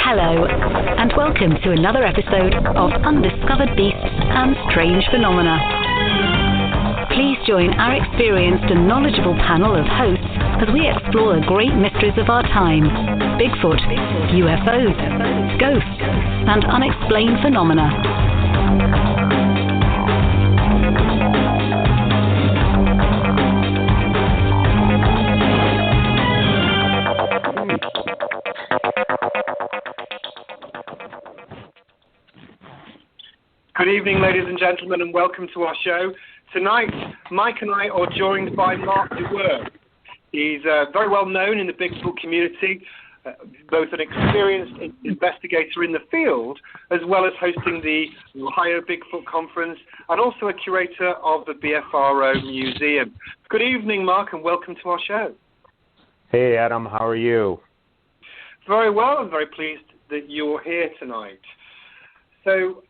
Hello, and welcome to another episode of Undiscovered Beasts and Strange Phenomena. Please join our experienced and knowledgeable panel of hosts as we explore the great mysteries of our time: Bigfoot, UFOs, ghosts, and unexplained phenomena. Good evening, ladies and gentlemen, and welcome to our show. Tonight, Mike and I are joined by Marc DeWerth. He's very well known in the Bigfoot community, both an experienced investigator in the field, as well as hosting the Ohio Bigfoot Conference, and also a curator of the BFRO Museum. Good evening, Marc, and welcome to our show. Hey, Adam, how are you? Very well. I'm very pleased that you're here tonight. So,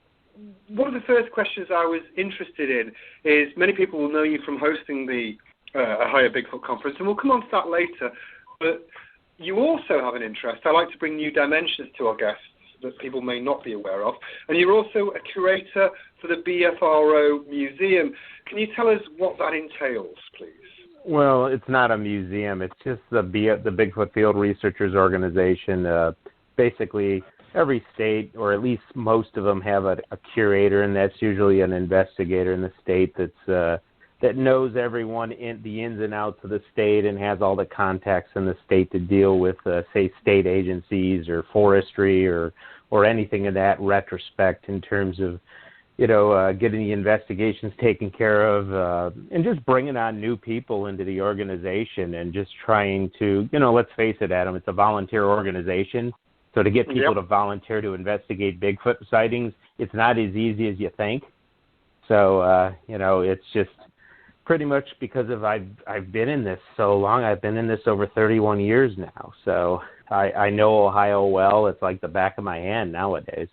one of the first questions I was interested in is, many people will know you from hosting the Ohio Bigfoot Conference, and we'll come on to that later, but you also have an interest. I like to bring new dimensions to our guests that people may not be aware of, and you're also a curator for the BFRO Museum. Can you tell us what that entails, please? Well, it's not a museum. It's just the Bigfoot Field Researchers Organization. Basically, every state, or at least most of them, have a curator, and that's usually an investigator in the state that knows everyone in the ins and outs of the state and has all the contacts in the state to deal with, say, state agencies or forestry or anything in that retrospect in terms of, getting the investigations taken care of, and just bringing on new people into the organization and just trying to, let's face it, Adam, it's a volunteer organization. So to get people to volunteer to investigate Bigfoot sightings, it's not as easy as you think. So, it's just pretty much because of I've been in this so long. I've been in this over 31 years now. So I know Ohio well. It's like the back of my hand nowadays.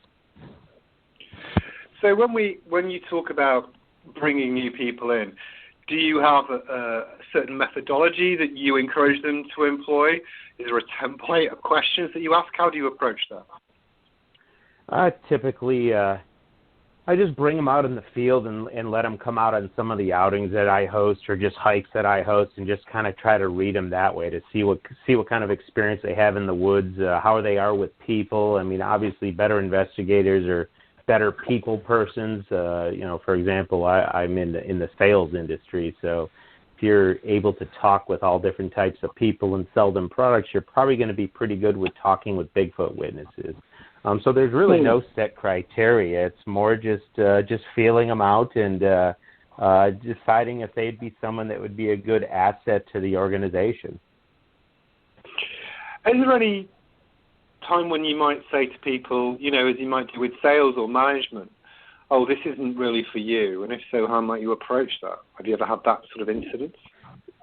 So when you talk about bringing new people in, do you have a certain methodology that you encourage them to employ? Is there a template of questions that you ask? How do you approach that? Typically, I just bring them out in the field and let them come out on some of the outings that I host or just hikes that I host, and just kind of try to read them that way to see what kind of experience they have in the woods, how they are with people. I mean, obviously, better investigators are better people persons. For example, I'm in the sales industry, so if you're able to talk with all different types of people and sell them products, you're probably going to be pretty good with talking with Bigfoot witnesses. So there's really no set criteria. It's more just feeling them out and deciding if they'd be someone that would be a good asset to the organization. Is there any time when you might say to people, as you might do with sales or management, oh, this isn't really for you? And if so, how might you approach that? Have you ever had that sort of incident?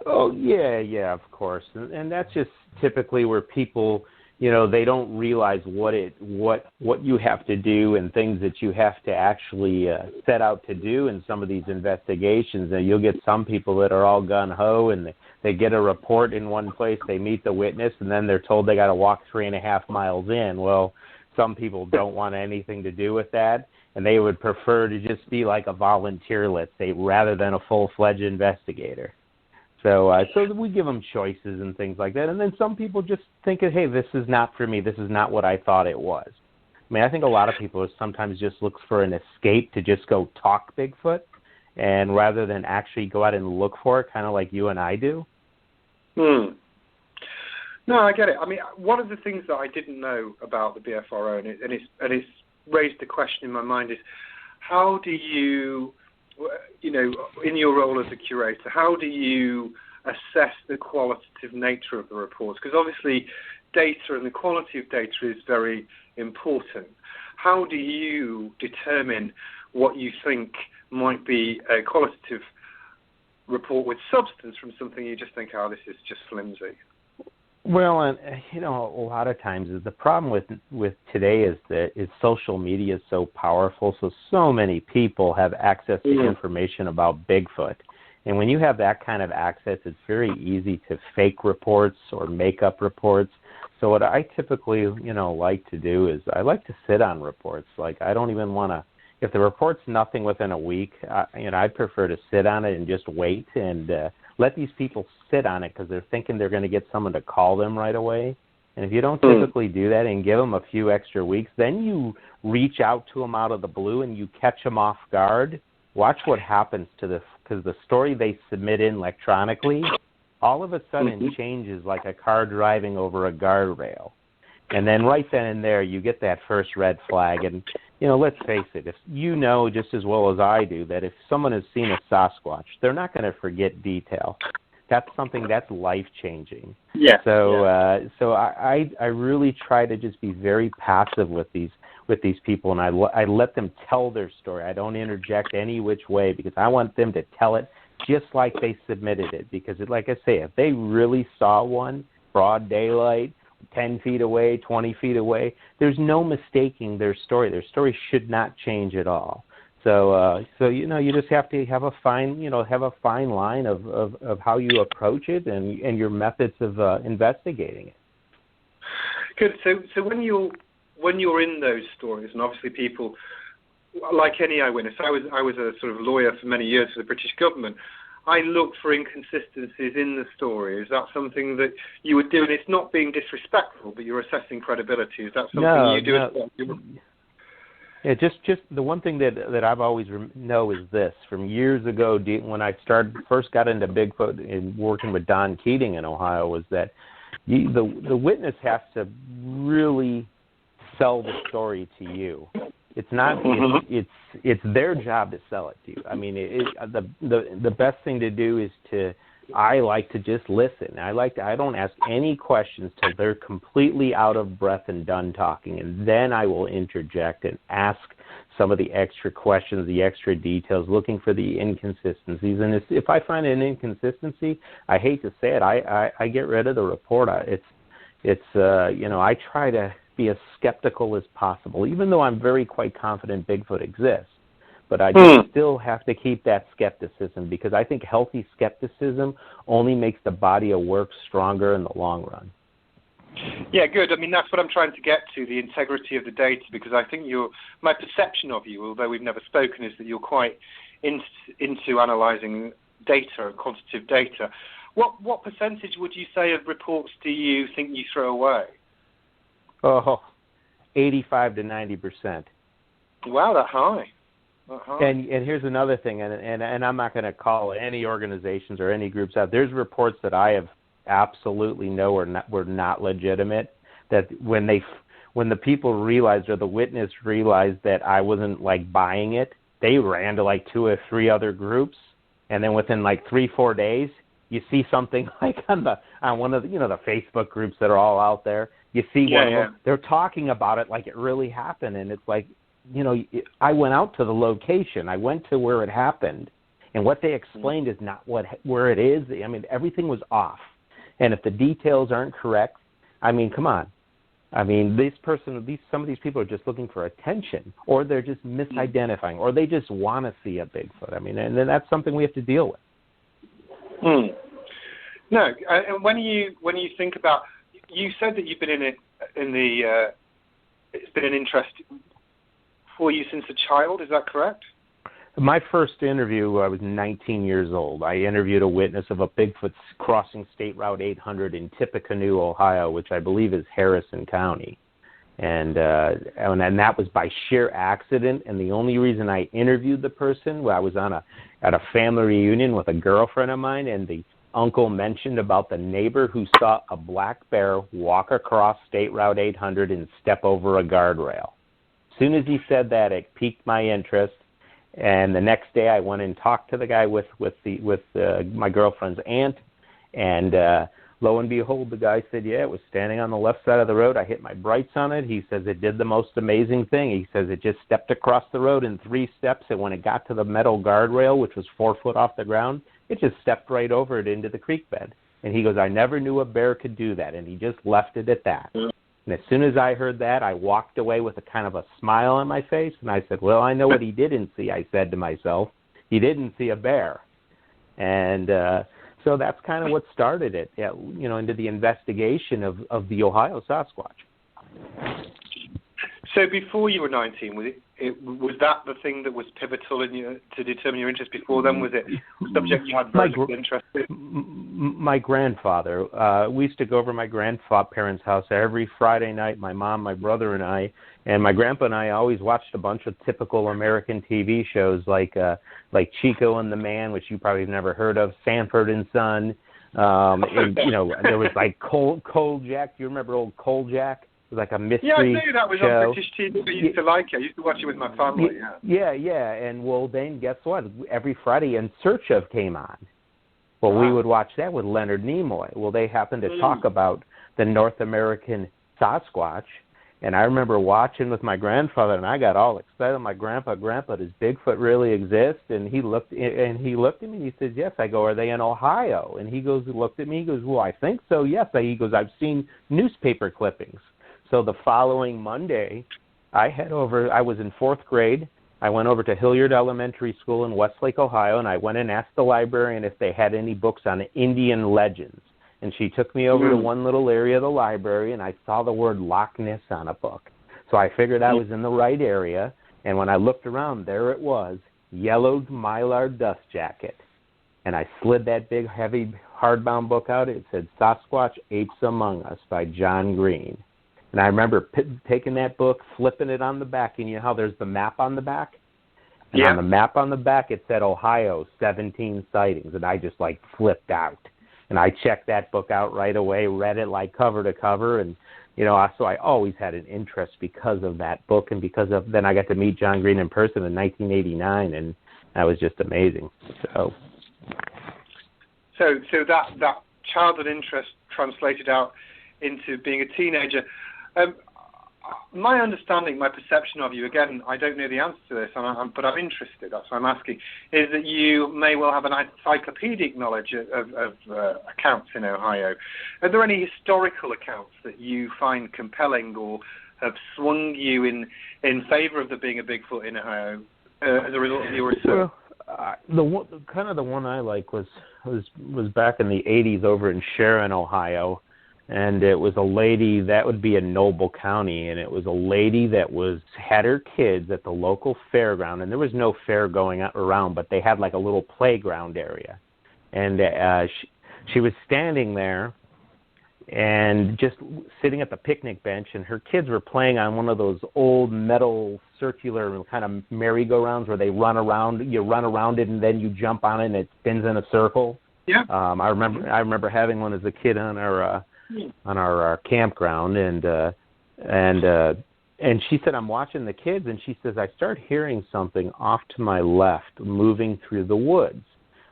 Oh, yeah, of course. And that's just typically where people, they don't realize what you have to do and things that you have to actually set out to do in some of these investigations. And you'll get some people that are all gung-ho, and they get a report in one place, they meet the witness, and then they're told they got to walk 3.5 miles in. Well, some people don't want anything to do with that, and they would prefer to just be like a volunteer, let's say, rather than a full-fledged investigator. So we give them choices and things like that. And then some people just think, hey, this is not for me. This is not what I thought it was. I mean, I think a lot of people sometimes just look for an escape to just go talk Bigfoot, and rather than actually go out and look for it, kind of like you and I do. No, I get it. I mean, one of the things that I didn't know about the BFRO, and it's raised the question in my mind, is how do you, in your role as a curator, how do you assess the qualitative nature of the reports? Because obviously data and the quality of data is very important. How do you determine what you think might be a qualitative report with substance from something you just think, oh, this is just flimsy? Well, and a lot of times the problem with today is that social media is so powerful, so many people have access to information about Bigfoot. And when you have that kind of access, it's very easy to fake reports or make up reports. So what I typically, like to do is I like to sit on reports. Like I don't even want to, if the report's nothing within a week, I'd prefer to sit on it and just wait and let these people sit on it because they're thinking they're going to get someone to call them right away. And if you don't typically do that and give them a few extra weeks, then you reach out to them out of the blue and you catch them off guard. Watch what happens to this, because the story they submit in electronically all of a sudden changes like a car driving over a guardrail. And then right then and there, you get that first red flag. And, let's face it, if you know just as well as I do that if someone has seen a Sasquatch, they're not going to forget detail. That's something that's life-changing. Yeah. So I really try to just be very passive with these people, and I let them tell their story. I don't interject any which way because I want them to tell it just like they submitted it. Because, like I say, if they really saw one, broad daylight, 10 feet away, 20 feet away, there's no mistaking their story. Their story should not change at all. So you just have to have a fine line of how you approach it and your methods of investigating it. Good. So when you're in those stories, and obviously people, like any eyewitness, I was a sort of lawyer for many years for the British government. I look for inconsistencies in the story. Is that something that you would do? And it's not being disrespectful, but you're assessing credibility. Is that something you do? No. Yeah, just the one thing that I've always know is this. From years ago, when I first got into Bigfoot and working with Don Keating in Ohio, was that the witness has to really sell the story to you. It's not. It's their job to sell it to you. I mean, the best thing to do is I like to just listen. I don't ask any questions till they're completely out of breath and done talking, and then I will interject and ask some of the extra questions, the extra details, looking for the inconsistencies. And if I find an inconsistency, I hate to say it, I get rid of the report. I try to be as skeptical as possible, even though I'm quite confident Bigfoot exists. But I just still have to keep that skepticism because I think healthy skepticism only makes the body of work stronger in the long run. Yeah, good. I mean, that's what I'm trying to get to, the integrity of the data, because I think my perception of you, although we've never spoken, is that you're quite into analysing data and quantitative data. What percentage would you say of reports do you think you throw away? 85 to 90%. Wow, that high. And here's another thing, and I'm not going to call any organizations or any groups out. There's reports that I have absolutely know were not legitimate. That when the people realized or the witness realized that I wasn't buying it, they ran to 2 or 3 other groups, and then within 3-4 days, you see something on one of the the Facebook groups that are all out there. You see one of them, they're talking about it like it really happened, and it's like. I went out to the location. I went to where it happened, and what they explained is not where it is. I mean, everything was off, and if the details aren't correct, I mean, come on. I mean, some of these people are just looking for attention, or they're just misidentifying, or they just want to see a Bigfoot. I mean, and then that's something we have to deal with. No, and when you think about, you said that you've been it's been an interest for you since a child, is that correct? My first interview, I was 19 years old. I interviewed a witness of a Bigfoot crossing State Route 800 in Tippecanoe, Ohio, which I believe is Harrison County. And that was by sheer accident. And the only reason I interviewed the person, I was at a family reunion with a girlfriend of mine, and the uncle mentioned about the neighbor who saw a black bear walk across State Route 800 and step over a guardrail. As soon as he said that, it piqued my interest, and the next day I went and talked to the guy with my girlfriend's aunt, and lo and behold, the guy said, yeah, it was standing on the left side of the road. I hit my brights on it. He says it did the most amazing thing. He says it just stepped across the road in 3 steps, and when it got to the metal guardrail, which was 4 foot off the ground, it just stepped right over it into the creek bed. And he goes, I never knew a bear could do that, and he just left it at that. And as soon as I heard that, I walked away with a kind of a smile on my face, and I said, well, I know what he didn't see, I said to myself. He didn't see a bear. And So that's kind of what started it, into the investigation of the Ohio Sasquatch. So before you were 19, was that the thing that was pivotal to determine your interest before then? Was it a subject you had very little interest in? My grandfather. We used to go over to my grandparents' house every Friday night, my mom, my brother, and I. And my grandpa and I always watched a bunch of typical American TV shows like Chico and the Man, which you probably have never heard of, Sanford and Son. And, there was like Cold Jack. Do you remember old Cold Jack? It was like a mystery show. Yeah, I knew that was on British TV. I used to like it. I used to watch it with my family. Yeah. And well, then guess what? Every Friday, In Search of came on. Well, we would watch that with Leonard Nimoy. Well, they happened to talk about the North American Sasquatch. And I remember watching with my grandfather, and I got all excited. My grandpa, does Bigfoot really exist? And he looked at me, and he says, yes. I go, are they in Ohio? And he looked at me, he goes, well, I think so, yes. He goes, I've seen newspaper clippings. So the following Monday, I was in 4th grade. I went over to Hilliard Elementary School in Westlake, Ohio, and I went and asked the librarian if they had any books on Indian legends. And she took me over to one little area of the library, and I saw the word Loch Ness on a book. So I figured I was in the right area, and when I looked around, there it was, yellowed mylar dust jacket. And I slid that big, heavy, hardbound book out. It said Sasquatch Apes Among Us by John Green. And I remember taking that book, flipping it on the back, and you know how there's the map on the back? And on the map on the back, it said Ohio, 17 sightings, and I just, flipped out. And I checked that book out right away, read it cover to cover, and so I always had an interest because of that book, and then I got to meet John Green in person in 1989, and that was just amazing. So that childhood interest translated out into being a teenager. My understanding, my perception of you, again, I don't know the answer to this, but I'm interested, that's why I'm asking, is that you may well have an encyclopedic knowledge of accounts in Ohio. Are there any historical accounts that you find compelling or have swung you in favor of there being a Bigfoot in Ohio as a result of your research? Well, the one I like was back in the 80s over in Sharon, Ohio. And it was a lady, that would be in Noble County, and it was a lady that had her kids at the local fairground, and there was no fair going around, but they had a little playground area. And she was standing there and just sitting at the picnic bench, and her kids were playing on one of those old metal circular kind of merry-go-rounds where they run around, you run around it, and then you jump on it, and it spins in a circle. Yeah. I remember having one as a kid on our campground, and she said, I'm watching the kids, and she says, I start hearing something off to my left moving through the woods.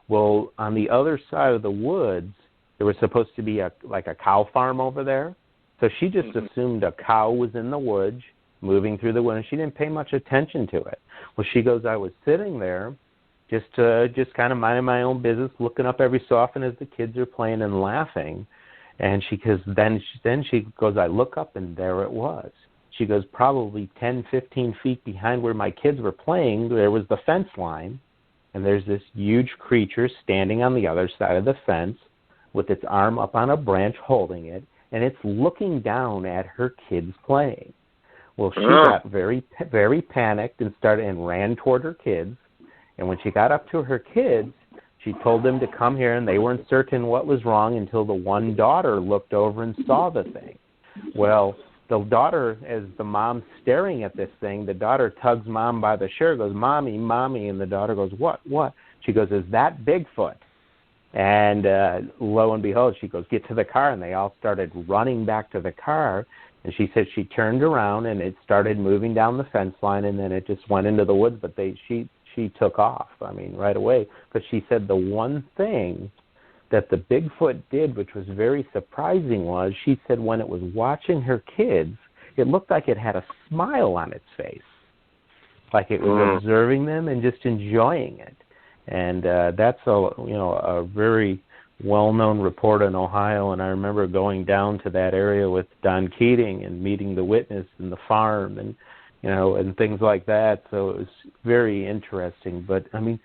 Well, on the other side of the woods, there was supposed to be a cow farm over there, so she just assumed a cow was in the woods moving through the woods, and she didn't pay much attention to it. Well, she goes, I was sitting there just kind of minding my own business, looking up every so often as the kids are playing and laughing. And then she goes, I look up, and there it was. She goes, probably 10, 15 feet behind where my kids were playing, there was the fence line, and there's this huge creature standing on the other side of the fence with its arm up on a branch holding it, and it's looking down at her kids playing. Well, she got very, very panicked and ran toward her kids, and when she got up to her kids, she told them to come here, and they weren't certain what was wrong until the one daughter looked over and saw the thing. Well, the daughter, as the mom's staring at this thing, the daughter tugs mom by the shirt, goes, Mommy, Mommy, and the daughter goes, What? She goes, is that Bigfoot? And lo and behold, she goes, get to the car, and they all started running back to the car, and she said she turned around, and it started moving down the fence line, and then it just went into the woods, but she took off, right away. But she said the one thing that the Bigfoot did, which was very surprising, was she said when it was watching her kids, it looked like it had a smile on its face, like it was observing them and just enjoying it. And that's a very well-known report in Ohio, and I remember going down to that area with Don Keating and meeting the witness and the farm and and things like that. So it was very interesting. But, to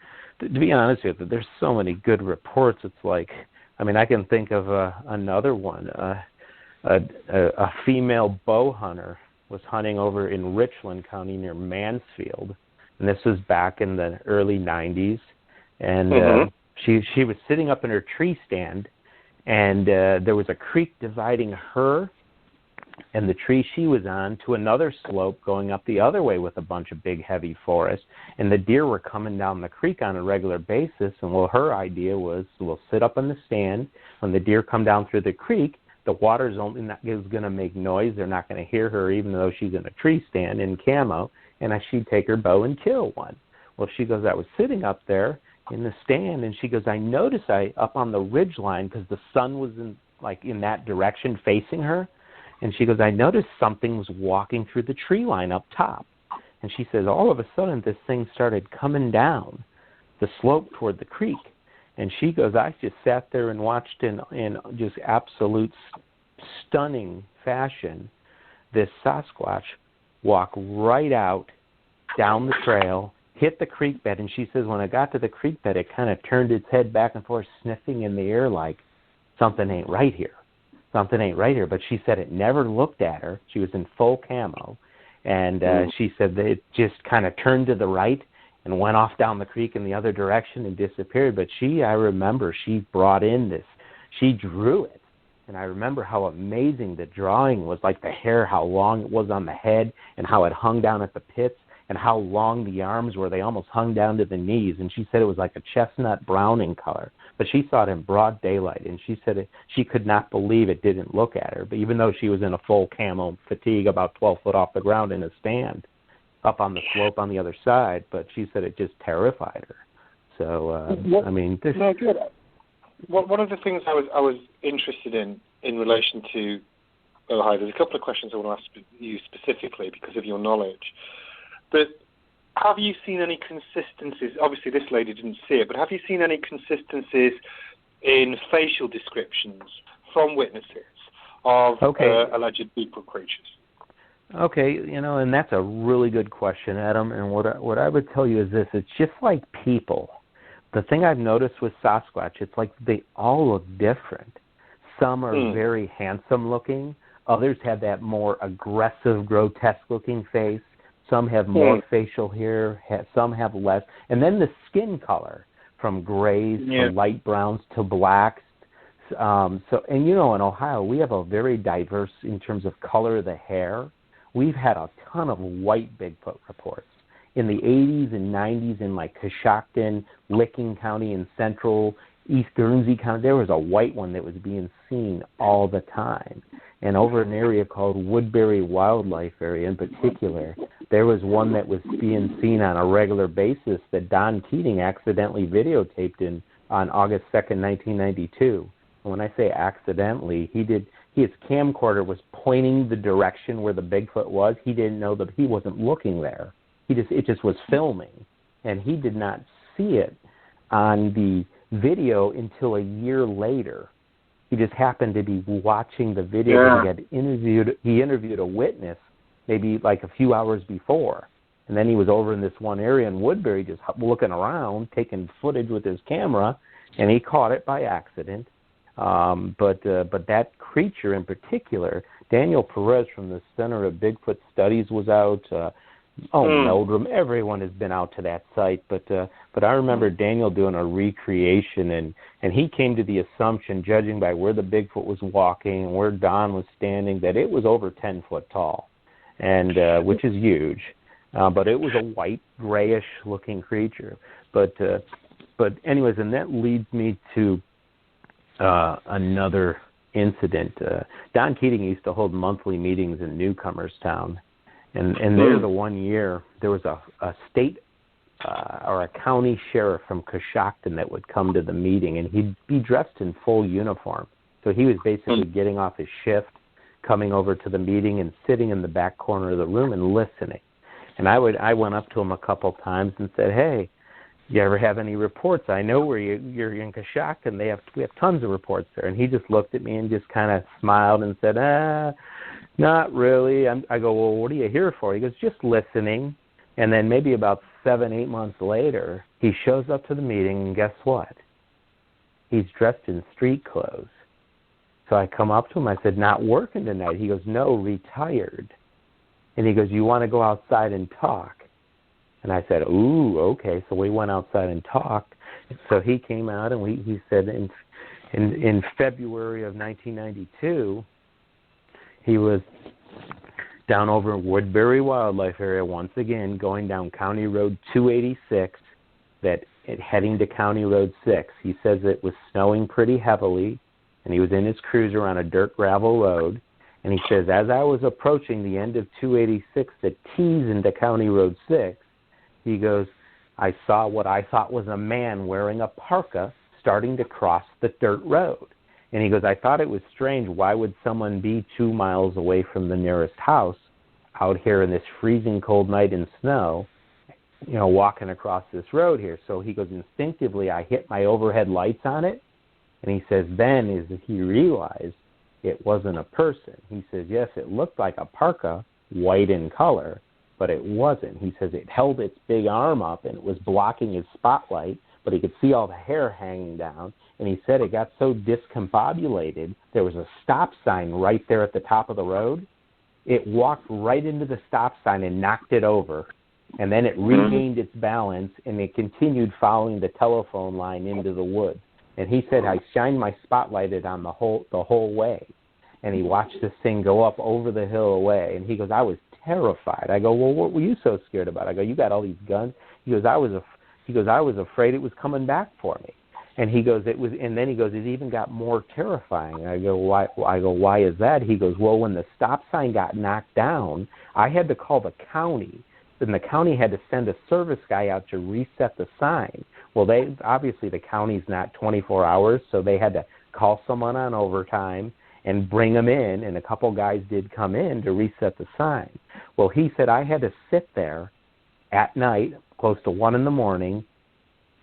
be honest with you, there's so many good reports. It's like I mean, I can think of another one. A female bow hunter was hunting over in Richland County near Mansfield, and this was back in the early 90s. And she was sitting up in her tree stand, and there was a creek dividing her and the tree she was on to another slope going up the other way with a bunch of big, heavy forest. And the deer were coming down the creek on a regular basis. And, well, her idea was, we'll sit up in the stand. When the deer come down through the creek, the water's only not going to make noise. They're not going to hear her, even though she's in a tree stand in camo. And she'd take her bow and kill one. Well, she goes, I was sitting up there in the stand, and she goes, I noticed up on the ridge line, because the sun was in that direction facing her. And she goes, I noticed something was walking through the tree line up top. And she says, all of a sudden, this thing started coming down the slope toward the creek. And she goes, I just sat there and watched in just absolute stunning fashion this Sasquatch walk right out down the trail, hit the creek bed. And she says, when I got to the creek bed, it kind of turned its head back and forth, sniffing in the air like, something ain't right here. Something ain't right here. But she said it never looked at her. She was in full camo. And she said that it just kind of turned to the right and went off down the creek in the other direction and disappeared. But I remember she brought in this. She drew it. And I remember how amazing the drawing was, like the hair, how long it was on the head and how it hung down at the pits and how long the arms were. They almost hung down to the knees. And she said it was like a chestnut brown in color. But she saw it in broad daylight, and she said she could not believe it didn't look at her. But even though she was in a full camo fatigue, about 12 foot off the ground in a stand, up on the slope on the other side, but she said it just terrified her. So, I mean, this. No, good. One of the things I was interested in relation to Ohio, there's a couple of questions I want to ask you specifically because of your knowledge. But have you seen any consistencies? Obviously, this lady didn't see it, but have you seen any consistencies in facial descriptions from witnesses of alleged Bigfoot creatures? Okay, and that's a really good question, Adam. And what I would tell you is this: it's just like people. The thing I've noticed with Sasquatch, it's like they all look different. Some are very handsome looking. Others have that more aggressive, grotesque-looking face. Some have more facial hair. Some have less. And then the skin color, from grays to light browns to blacks. In Ohio, we have a very diverse in terms of color of the hair. We've had a ton of white Bigfoot reports. In the 80s and 90s in like Coshocton, Licking County, and central East Guernsey County, there was a white one that was being seen all the time. And over an area called Woodbury Wildlife Area in particular, there was one that was being seen on a regular basis that Don Keating accidentally videotaped on August 2nd, 1992. And when I say accidentally, his camcorder was pointing the direction where the Bigfoot was. He didn't know that he wasn't looking there. It just was filming. And he did not see it on the video until a year later. He just happened to be watching the video. He interviewed a witness maybe like a few hours before. And then he was over in this one area in Woodbury just looking around, taking footage with his camera, and he caught it by accident. But that creature in particular, Daniel Perez from the Center of Bigfoot Studies was out. Meldrum, everyone has been out to that site, but I remember Daniel doing a recreation, and he came to the assumption, judging by where the Bigfoot was walking and where Don was standing, that it was over 10 foot tall, and which is huge. But it was a white, grayish looking creature. But anyways, and that leads me to another incident. Don Keating used to hold monthly meetings in Newcomerstown. And there the one year, there was a state or a county sheriff from Coshocton that would come to the meeting, and he'd be dressed in full uniform. So he was basically getting off his shift, coming over to the meeting and sitting in the back corner of the room and listening. And I went up to him a couple times and said, hey, you ever have any reports? I know where you're in Coshocton. We have tons of reports there. And he just looked at me and just kind of smiled and said, not really. I go, well, what are you here for? He goes, just listening. And then maybe about 7-8 months later, he shows up to the meeting, and guess what? He's dressed in street clothes. So I come up to him. I said, not working tonight. He goes, no, retired. And he goes, you want to go outside and talk? And I said, ooh, okay. So we went outside and talked. So he came out, and he said in February of 1992, he was down over in Woodbury Wildlife Area once again, going down County Road 286, heading to County Road 6. He says it was snowing pretty heavily, and he was in his cruiser on a dirt gravel road. And he says, as I was approaching the end of 286 that tees into County Road 6, he goes, I saw what I thought was a man wearing a parka starting to cross the dirt road. And he goes, I thought it was strange. Why would someone be 2 miles away from the nearest house out here in this freezing cold night in snow, walking across this road here? So he goes, instinctively, I hit my overhead lights on it. And he says, then is he realized it wasn't a person. He says, yes, it looked like a parka, white in color, but it wasn't. He says it held its big arm up and it was blocking his spotlight, but he could see all the hair hanging down. And he said it got so discombobulated, there was a stop sign right there at the top of the road. It walked right into the stop sign and knocked it over. And then it regained its balance, and it continued following the telephone line into the woods. And he said, I shined my spotlight on the whole way. And he watched this thing go up over the hill away. And he goes, I was terrified. I go, well, what were you so scared about? I go, you got all these guns. He goes, I was afraid it was coming back for me. And he goes, it was. And then he goes, it even got more terrifying. I go, why? Why is that? He goes, well, when the stop sign got knocked down, I had to call the county. Then the county had to send a service guy out to reset the sign. Well, obviously the county's not 24 hours, so they had to call someone on overtime and bring them in, and a couple guys did come in to reset the sign. Well, he said, I had to sit there at night, close to 1 in the morning,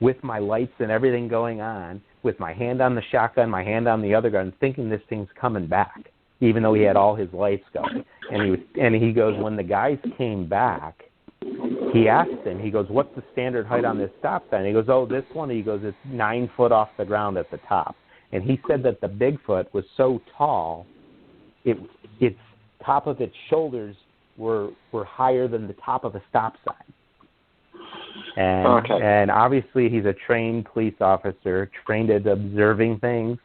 with my lights and everything going on, with my hand on the shotgun, my hand on the other gun, thinking this thing's coming back, even though he had all his lights going. And he goes, when the guys came back, he asked him, he goes, what's the standard height on this stop sign? He goes, oh, this one, he goes, it's 9 foot off the ground at the top. And he said that the Bigfoot was so tall, its top of its shoulders were higher than the top of the stop sign. And obviously he's a trained police officer, trained at observing things.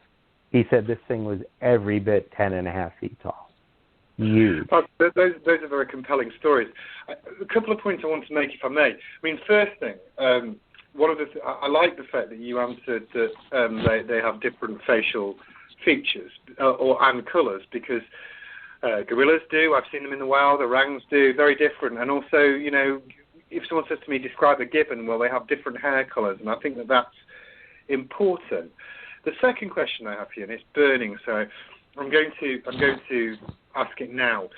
He said this thing was every bit 10.5 feet tall. Huge. Those are very compelling stories. A couple of points I want to make, if I may. I mean, first thing, I like the fact that you answered that they have different facial features and colours, because gorillas do. I've seen them in the wild. Orangs do. Very different. And also, if someone says to me, describe a gibbon, well, they have different hair colours, and I think that that's important. The second question I have for you, and it's burning, so I'm going to ask it now,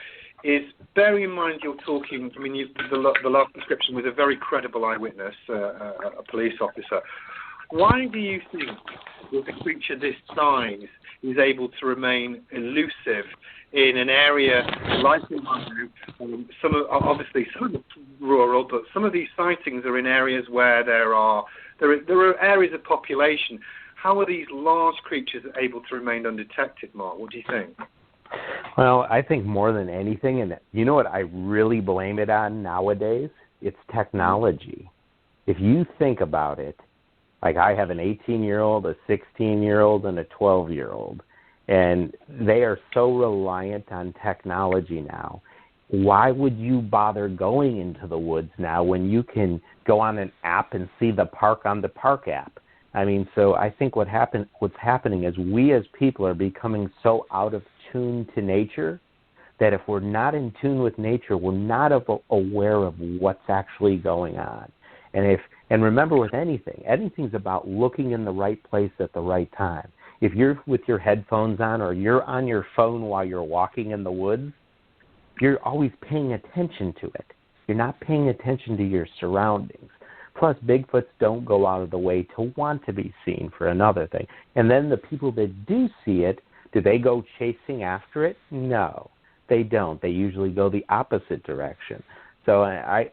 is bearing in mind you're talking, I mean, the last description was a very credible eyewitness, a police officer. Why do you think that a creature this size is able to remain elusive in an area like Ohio? Some are rural, but some of these sightings are in areas where there are areas of population. How are these large creatures able to remain undetected, Mark? What do you think? Well, I think more than anything, and you know what I really blame it on nowadays? It's technology. If you think about it, like I have an 18-year-old, a 16-year-old, and a 12-year-old, and they are so reliant on technology now. Why would you bother going into the woods now when you can go on an app and see the park on the park app? I mean, so I think what's happening is we as people are becoming so out of tune to nature that if we're not in tune with nature, we're not aware of what's actually going on. And remember, with anything's about looking in the right place at the right time. If you're with your headphones on or you're on your phone while you're walking in the woods, you're always paying attention to it. You're not paying attention to your surroundings. Plus, Bigfoots don't go out of the way to want to be seen, for another thing. And then the people that do see it, do they go chasing after it? No, they don't. They usually go the opposite direction. So I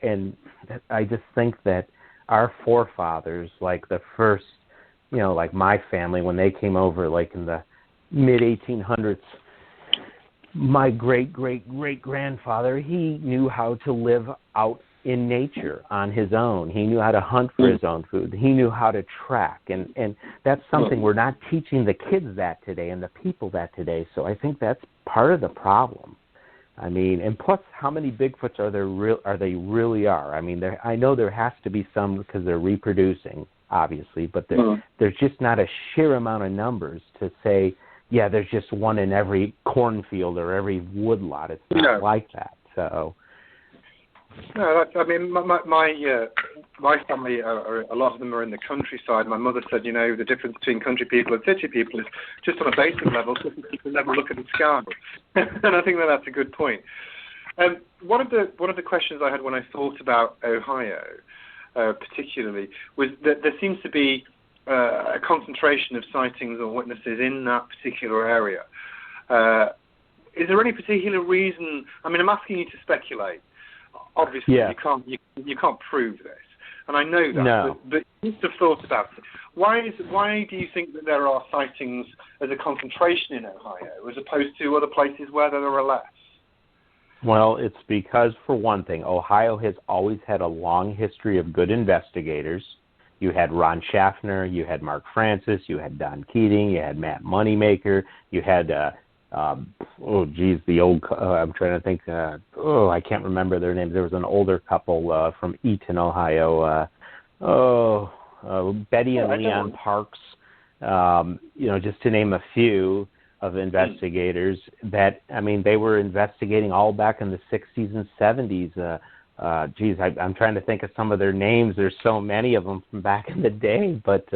just think that our forefathers, like the first like my family, when they came over, like in the mid-1800s, my great-great-great-grandfather, he knew how to live out in nature on his own. He knew how to hunt for his own food. He knew how to track. And that's something we're not teaching the kids that today and the people that today. So I think that's part of the problem. I mean, and plus, how many Bigfoots are they really are? I mean, I know there has to be some because they're reproducing, obviously, but there's just not a sheer amount of numbers to say, yeah, there's just one in every cornfield or every woodlot. It's not like that. So. No, I mean, my family, a lot of them are in the countryside. My mother said, the difference between country people and city people is just on a basic level, city people never look at the sky. And I think that's a good point. One of the questions I had when I thought about Ohio, particularly, was that there seems to be a concentration of sightings or witnesses in that particular area. Is there any particular reason? I mean, I'm asking you to speculate. Obviously, you can't prove this, and I know that. No. But you must have thought about it. Why do you think that there are sightings as a concentration in Ohio, as opposed to other places where there are less? Well, it's because, for one thing, Ohio has always had a long history of good investigators. You had Ron Schaffner, you had Mark Francis, you had Don Keating, you had Matt Moneymaker, you had the old, I'm trying to think, I can't remember their names. There was an older couple from Eaton, Ohio, Betty and Leon Parks, just to name a few of investigators that, I mean, they were investigating all back in the 60s and 70s. I'm trying to think of some of their names. There's so many of them from back in the day, but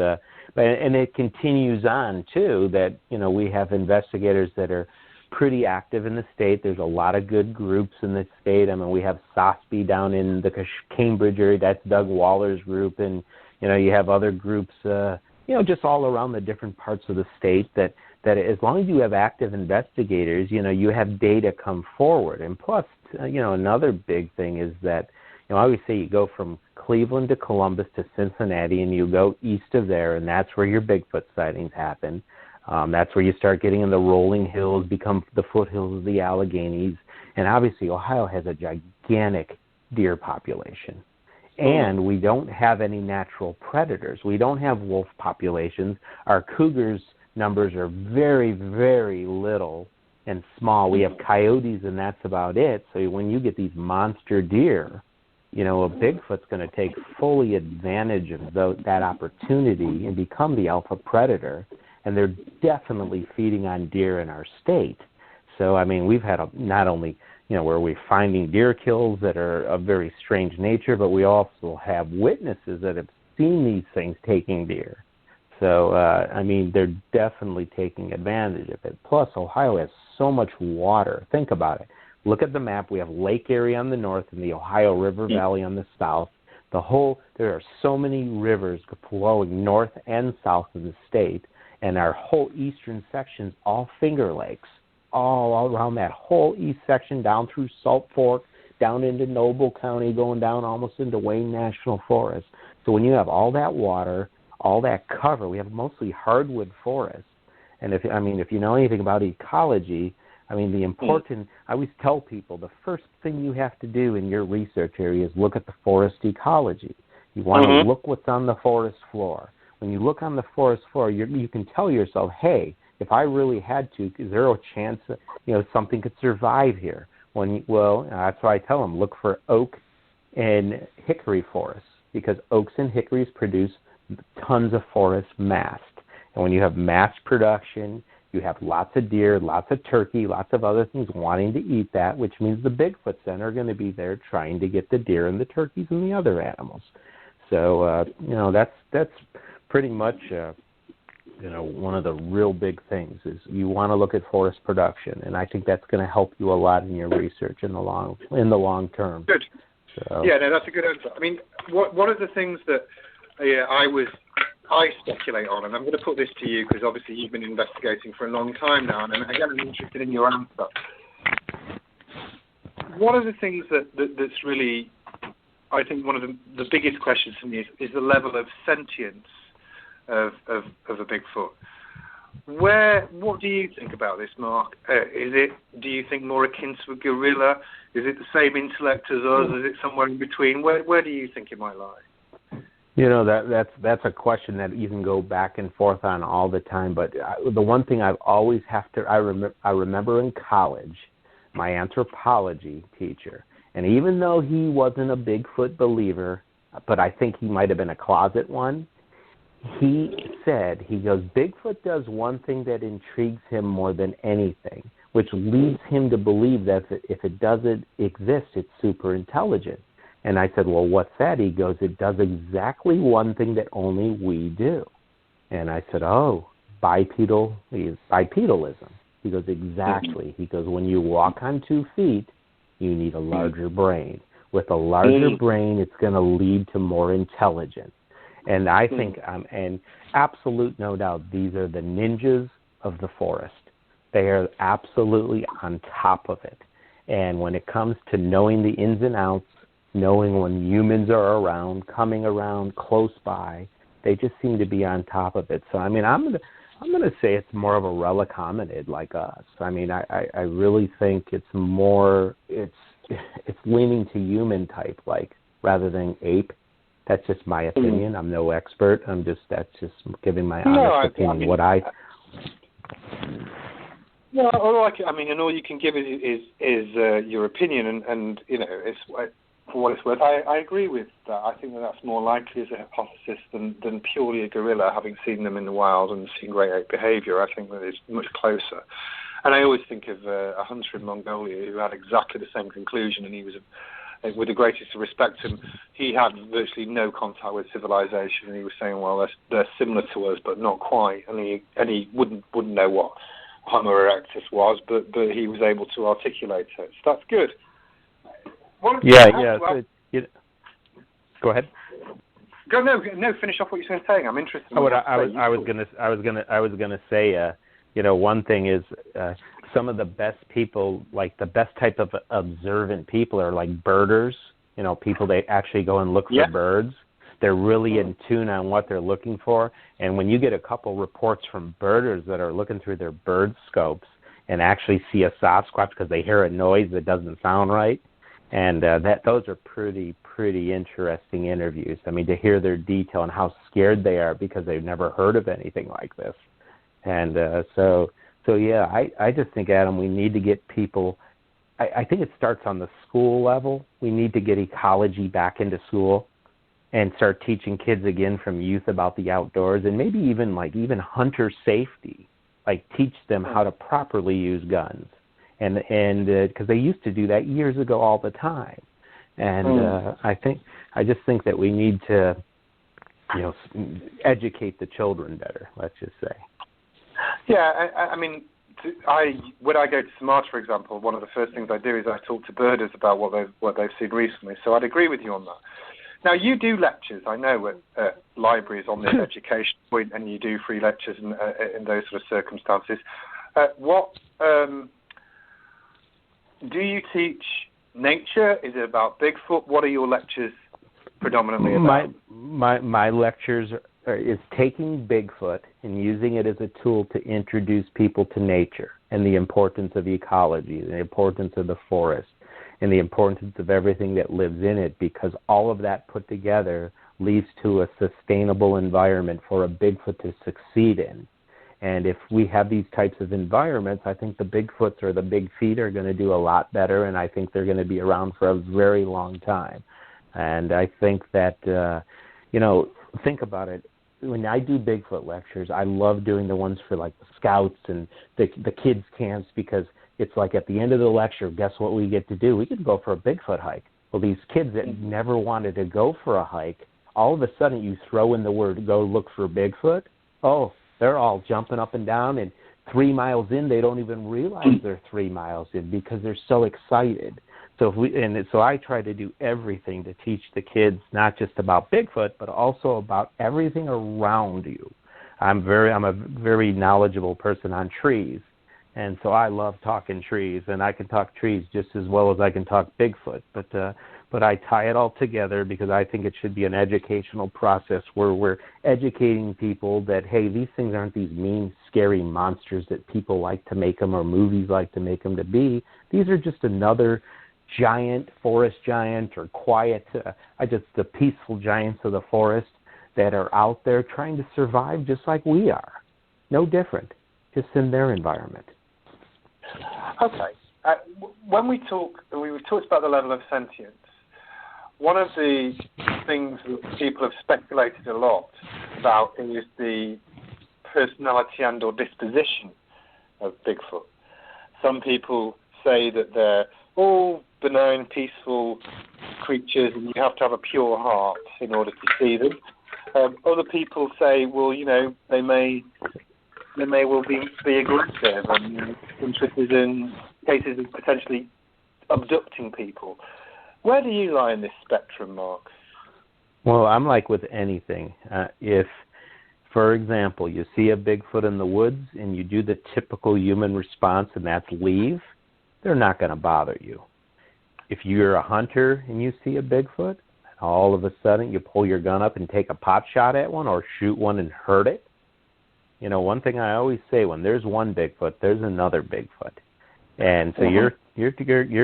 and it continues on too. That we have investigators that are pretty active in the state. There's a lot of good groups in the state. I mean, we have SOSPI down in the Cambridge area. That's Doug Waller's group, and you have other groups, just all around the different parts of the state. That as long as you have active investigators, you have data come forward, and plus. Another big thing is that, I always say you go from Cleveland to Columbus to Cincinnati, and you go east of there, and that's where your Bigfoot sightings happen. That's where you start getting in the rolling hills, become the foothills of the Alleghenies. And obviously, Ohio has a gigantic deer population. And we don't have any natural predators. We don't have wolf populations. Our cougars numbers are very, very little and small. We have coyotes, and that's about it. So when you get these monster deer, a Bigfoot's going to take fully advantage of that opportunity and become the alpha predator. And they're definitely feeding on deer in our state. So, I mean, we've had not only, where we're finding deer kills that are of very strange nature, but we also have witnesses that have seen these things taking deer. So, I mean, they're definitely taking advantage of it. Plus, Ohio has so much water. Think about it. Look at the map. We have Lake Erie on the north and the Ohio River Valley on the south. There are so many rivers flowing north and south of the state, and our whole eastern section's all Finger Lakes, all around that whole east section, down through Salt Fork, down into Noble County, going down almost into Wayne National Forest. So when you have all that water, all that cover, we have mostly hardwood forests. And if you know anything about ecology, I mean, I always tell people the first thing you have to do in your research area is look at the forest ecology. You want to look what's on the forest floor. When you look on the forest floor, you can tell yourself, hey, if I really had to, is there a chance that, something could survive here? That's why I tell them, look for oak and hickory forests, because oaks and hickories produce tons of forest mass. And when you have mass production, you have lots of deer, lots of turkey, lots of other things wanting to eat that, which means the Bigfoots then are going to be there trying to get the deer and the turkeys and the other animals. So, that's pretty much, one of the real big things is you want to look at forest production, and I think that's going to help you a lot in your research in the long term. Good. So. Yeah, no, that's a good answer. I mean, one of the things that I speculate on, and I'm going to put this to you because obviously you've been investigating for a long time now, and again, I'm interested in your answer. One of the things that's really, I think one of the biggest questions for me is the level of sentience of a Bigfoot. What do you think about this, Mark? Do you think more akin to a gorilla? Is it the same intellect as us? Is it somewhere in between? Where do you think it might lie? That's a question that you can go back and forth on all the time. But the one thing I've always I remember in college, my anthropology teacher, and even though he wasn't a Bigfoot believer, but I think he might have been a closet one, he goes, Bigfoot does one thing that intrigues him more than anything, which leads him to believe that if it doesn't exist, it's super intelligent. And I said, well, what's that? He goes, it does exactly one thing that only we do. And I said, bipedalism. He goes, exactly. He goes, when you walk on 2 feet, you need a larger brain. With a larger brain, it's going to lead to more intelligence. And I think, and absolute no doubt, these are the ninjas of the forest. They are absolutely on top of it. And when it comes to knowing the ins and outs, knowing when humans are around, coming around, close by, they just seem to be on top of it. So, I mean, I'm gonna say it's more of a relic hominid like us. I mean, I really think it's leaning to human type, like, rather than ape. That's just my opinion. I'm no expert. That's just giving my honest opinion. All you can give is your opinion, and it's for what it's worth. I agree with that. I think that's more likely as a hypothesis than purely a gorilla. Having seen them in the wild and seen great ape behavior, I think that it's much closer. And I always think of a hunter in Mongolia who had exactly the same conclusion, and he was, with the greatest respect to him, he had virtually no contact with civilization, and he was saying, well, they're similar to us, but not quite, and he wouldn't know what Homo erectus was, but he was able to articulate it. So that's good. Go ahead. No. Finish off what you're saying. I'm interested. I was gonna say, one thing is some of the best people, like the best type of observant people, are like birders. People that actually go and look for birds. They're really in tune on what they're looking for. And when you get a couple reports from birders that are looking through their bird scopes and actually see a Sasquatch because they hear a noise that doesn't sound right, and those are pretty interesting interviews. I mean, to hear their detail and how scared they are because they've never heard of anything like this. And I just think, Adam, we need to get people. I think it starts on the school level. We need to get ecology back into school and start teaching kids again from youth about the outdoors, and maybe even hunter safety. Like teach them how to properly use guns. And because they used to do that years ago all the time, and I just think that we need to, educate the children better. Let's just say. Yeah, when I go to Sumatra, for example, one of the first things I do is I talk to birders about what they've seen recently. So I'd agree with you on that. Now you do lectures, I know, at libraries on the education point, and you do free lectures in those sort of circumstances. Do you teach nature? Is it about Bigfoot? What are your lectures predominantly about? My lectures is taking Bigfoot and using it as a tool to introduce people to nature and the importance of ecology, the importance of the forest, and the importance of everything that lives in it, because all of that put together leads to a sustainable environment for a Bigfoot to succeed in. And if we have these types of environments, I think the Bigfoots or the Big Feet are going to do a lot better, and I think they're going to be around for a very long time. And I think that, think about it. When I do Bigfoot lectures, I love doing the ones for like the scouts and the kids' camps, because it's like at the end of the lecture, guess what we get to do? We get to go for a Bigfoot hike. Well, these kids that never wanted to go for a hike, all of a sudden you throw in the word, go look for Bigfoot. Oh, they're all jumping up and down, and 3 miles in, they don't even realize they're 3 miles in because they're so excited. So I try to do everything to teach the kids not just about Bigfoot, but also about everything around you. I'm a very knowledgeable person on trees, And so I love talking trees, and I can talk trees just as well as I can talk Bigfoot. But I tie it all together because I think it should be an educational process where we're educating people that, hey, these things aren't these mean, scary monsters that people like to make them or movies like to make them to be. These are just another giant, forest giant, or quiet, the peaceful giants of the forest that are out there trying to survive just like we are. No different, just in their environment. Okay. When we talked about the level of sentience. One of the things that people have speculated a lot about is the personality and or disposition of Bigfoot. Some people say that they're all benign, peaceful creatures, and you have to have a pure heart in order to see them. Other people say, well, you know, they may well be aggressive and interested in cases of potentially abducting people. Where do you lie in this spectrum, Mark? Well, I'm like with anything. If, for example, you see a Bigfoot in the woods and you do the typical human response, and that's leave, they're not going to bother you. If you're a hunter and you see a Bigfoot, and all of a sudden you pull your gun up and take a pot shot at one or shoot one and hurt it, you know, one thing I always say, when there's one Bigfoot, there's another Bigfoot. And so you're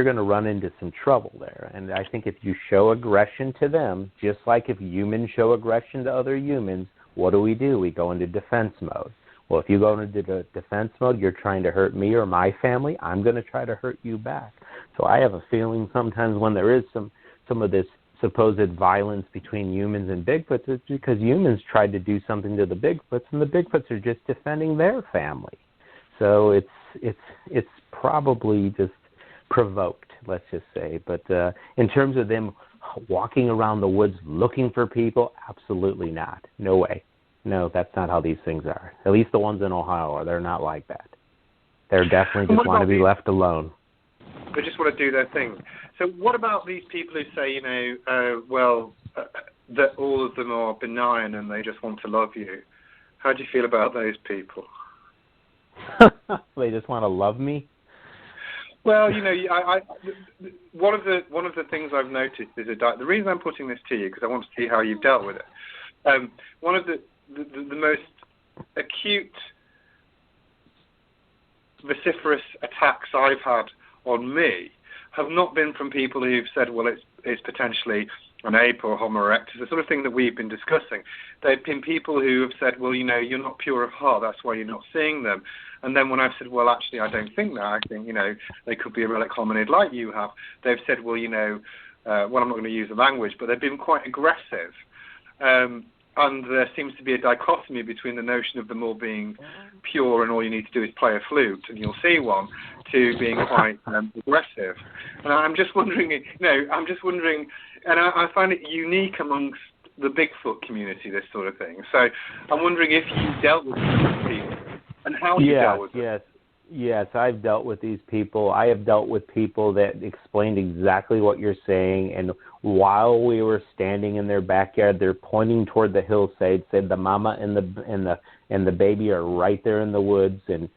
going to run into some trouble there. And I think if you show aggression to them, just like if humans show aggression to other humans, what do? We go into defense mode. Well, if you go into the defense mode, you're trying to hurt me or my family, I'm going to try to hurt you back. So I have a feeling sometimes when there is some of this supposed violence between humans and Bigfoots, it's because humans tried to do something to the Bigfoots, and the Bigfoots are just defending their family. So it's probably just provoked, let's just say. But in terms of them walking around the woods looking for people, absolutely not. No way. No, that's not how these things are. At least the ones in Ohio, they're not like that. They're definitely just want to be left alone. They just want to do their thing. So what about these people who say, you know, that all of them are benign and they just want to love you? How do you feel about those people? They just want to love me? Well, you know, one of the things I've noticed is the reason I'm putting this to you, because I want to see how you've dealt with it. One of the most acute, vociferous attacks I've had on me have not been from people who've said, well, it's potentially an ape or Homo erectus, the sort of thing that we've been discussing. They've been people who have said, well, you know, you're not pure of heart, that's why you're not seeing them. And then when I've said, well, actually, I don't think that. I think, you know, they could be a relic hominid like you have. They've said, well, you know, I'm not going to use the language, but they've been quite aggressive. And there seems to be a dichotomy between the notion of them all being pure and all you need to do is play a flute and you'll see one, to being quite aggressive. And I'm just wondering, and I find it unique amongst the Bigfoot community, this sort of thing. So I'm wondering if you dealt with these people and how you dealt with them. Yes, I've dealt with these people. I have dealt with people that explained exactly what you're saying, and while we were standing in their backyard, they're pointing toward the hillside, said the mama and the baby are right there in the woods, and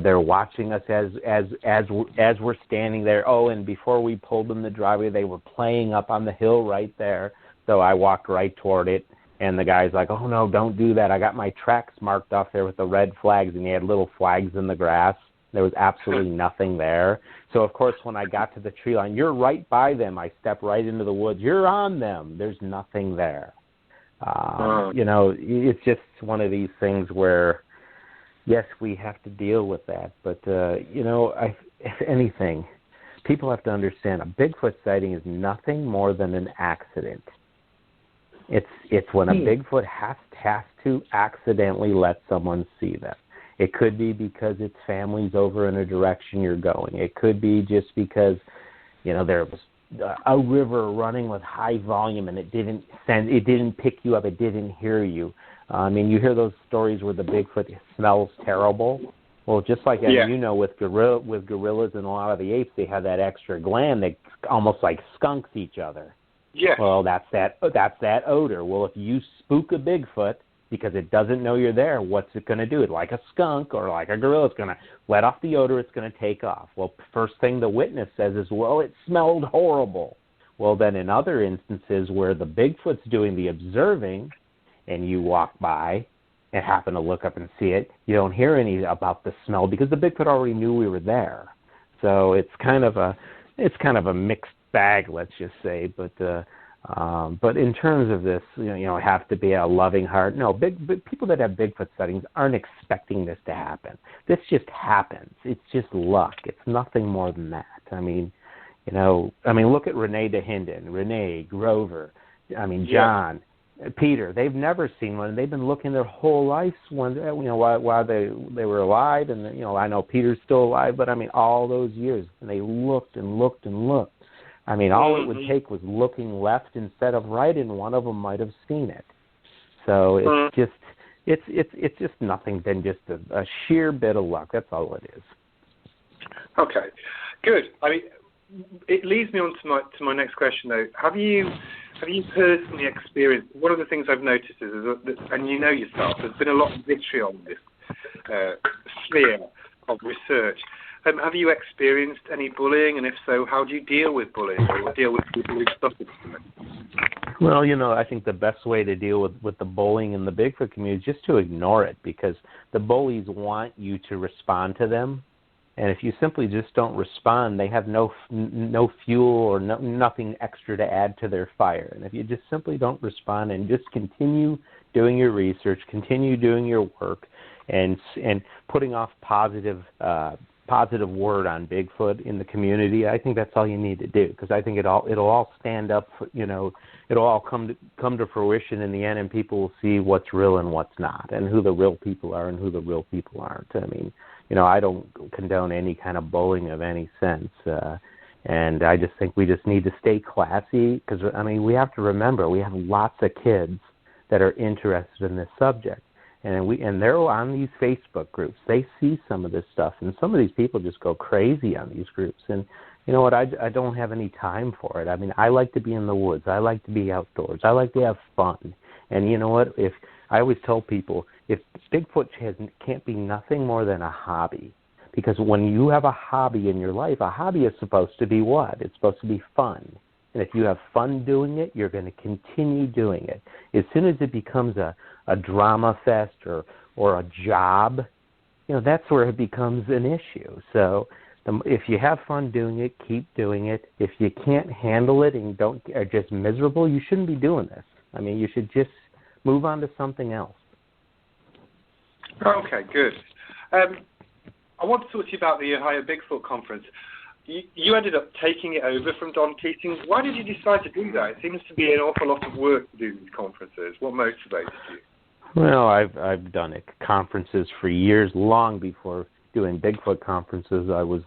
they're watching us as we're standing there. Oh, and before we pulled in the driveway, they were playing up on the hill right there. So I walked right toward it. And the guy's like, oh, no, don't do that. I got my tracks marked off there with the red flags, and he had little flags in the grass. There was absolutely nothing there. So, of course, when I got to the tree line, you're right by them. I stepped right into the woods. You're on them. There's nothing there. You know, it's just one of these things where, yes, we have to deal with that. But, you know, if anything, people have to understand a Bigfoot sighting is nothing more than an accident. It's when a Bigfoot has to accidentally let someone see them. It could be because its family's over in a direction you're going. It could be just because, you know, there was a river running with high volume and it didn't pick you up. It didn't hear you. I mean, you hear those stories where the Bigfoot smells terrible. Well, just like you know, with gorillas and a lot of the apes, they have that extra gland that almost like skunks each other. Yeah. Well, that's that odor. Well, if you spook a Bigfoot, because it doesn't know you're there. What's it going to do? Like a skunk or like a gorilla, it's going to let off the odor. It's going to take off. Well, first thing the witness says is, well, it smelled horrible. Well, then in other instances where the Bigfoot's doing the observing and you walk by and happen to look up and see it, you don't hear any about the smell because the Bigfoot already knew we were there. So it's kind of a mixed bag, let's just say. But in terms of this, have to be a loving heart. No, people that have Bigfoot sightings aren't expecting this to happen. This just happens. It's just luck. It's nothing more than that. I mean, look at Renee DeHinden, Renee, Grover, John, Peter. They've never seen one. They've been looking their whole lives while they were alive. And I know Peter's still alive, but all those years, and they looked and looked and looked. All it would take was looking left instead of right, and one of them might have seen it. So it's just nothing than just a sheer bit of luck. That's all it is. Okay, good. It leads me on to my next question, though. Have you personally experienced, one of the things I've noticed is that, and you know yourself, there's been a lot of vitriol in this sphere of research. Have you experienced any bullying, and if so, how do you deal with bullying or deal with people who suffered from it? Well, I think the best way to deal with the bullying in the Bigfoot community is just to ignore it, because the bullies want you to respond to them. And if you simply just don't respond, they have no fuel or nothing extra to add to their fire. And if you just simply don't respond and just continue doing your research, continue doing your work, and putting off positive word on Bigfoot in the community, I think that's all you need to do, because I think it'll all stand up. It'll all come to fruition in the end, and people will see what's real and what's not, and who the real people are and who the real people aren't. I don't condone any kind of bullying of any sense, and I just think we just need to stay classy, because we have to remember we have lots of kids that are interested in this subject. And they're on these Facebook groups. They see some of this stuff, and some of these people just go crazy on these groups. And you know what? I don't have any time for it. I like to be in the woods. I like to be outdoors. I like to have fun. And you know what? If I always tell people, if Bigfoot can't be nothing more than a hobby, because when you have a hobby in your life, a hobby is supposed to be what? It's supposed to be fun. And if you have fun doing it, you're going to continue doing it. As soon as it becomes a drama fest or a job, that's where it becomes an issue. So if you have fun doing it, keep doing it. If you can't handle it and are just miserable, you shouldn't be doing this. You should just move on to something else. Okay, good. I want to talk to you about the Ohio Bigfoot Conference. You ended up taking it over from Don Keating. Why did you decide to do that? It seems to be an awful lot of work to do these conferences. What motivated you? Well, I've done conferences for years, long before doing Bigfoot conferences. I was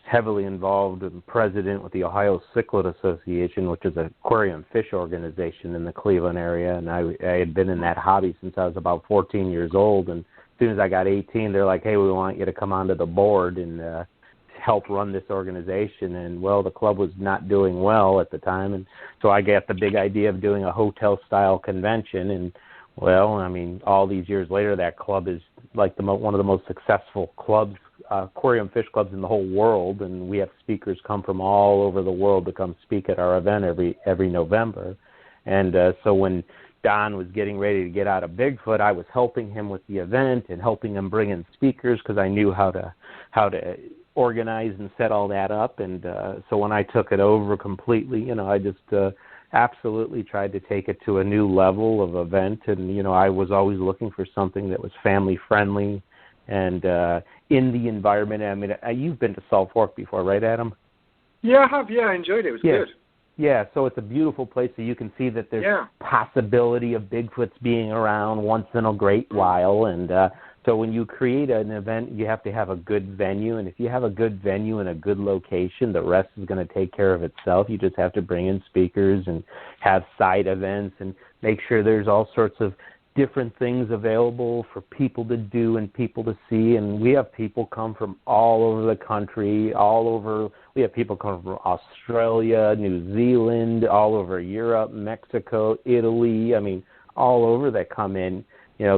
heavily involved and president with the Ohio Cichlid Association, which is an aquarium fish organization in the Cleveland area, and I had been in that hobby since I was about 14 years old. And as soon as I got 18, they're like, hey, we want you to come onto the board and help run this organization. And well, the club was not doing well at the time, and so I got the big idea of doing a hotel style convention. And well, all these years later, that club is like one of the most successful clubs, aquarium fish clubs in the whole world, and we have speakers come from all over the world to come speak at our event every November. And so when Don was getting ready to get out of Bigfoot, I was helping him with the event and helping him bring in speakers, because I knew how to organize and set all that up. And so when I took it over completely, I just absolutely tried to take it to a new level of event. And I was always looking for something that was family friendly and in the environment. You've been to Salt Fork before, right, Adam? Yeah, I have. Yeah, I enjoyed it. It was good. Yeah, so it's a beautiful place, so you can see that there's possibility of Bigfoots being around once in a great while. And so when you create an event, you have to have a good venue. And if you have a good venue and a good location, the rest is going to take care of itself. You just have to bring in speakers and have side events and make sure there's all sorts of different things available for people to do and people to see. And we have people come from all over the country, we have people come from Australia, New Zealand, all over Europe, Mexico, Italy, all over that come in,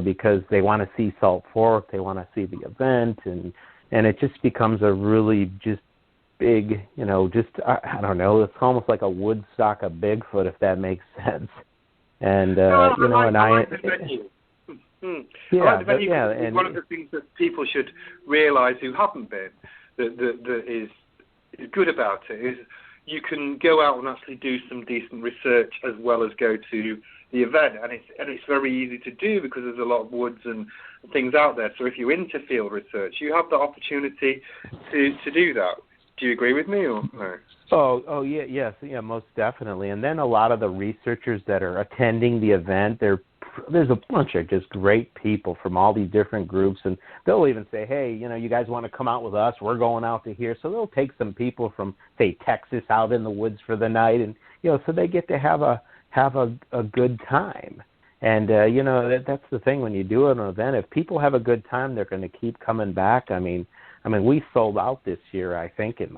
because they want to see Salt Fork, they want to see the event, and it just becomes a really just big, I don't know, it's almost like a Woodstock of Bigfoot, if that makes sense. And I like the venue. Yeah, I like the venue. and one of the things that people should realise who haven't been that is good about it is you can go out and actually do some decent research as well as go to the event, and it's very easy to do because there's a lot of woods and things out there. So if you're into field research, you have the opportunity to do that. Do you agree with me or no? Oh yeah, yes, yeah, most definitely. And then a lot of the researchers that are attending the event, there's a bunch of just great people from all these different groups, and they'll even say, hey, you guys want to come out with us? We're going out to here. So they'll take some people from, say, Texas out in the woods for the night, and so they get to have a good time. And that's the thing when you do an event. If people have a good time, they're going to keep coming back. I mean, we sold out this year, I think, in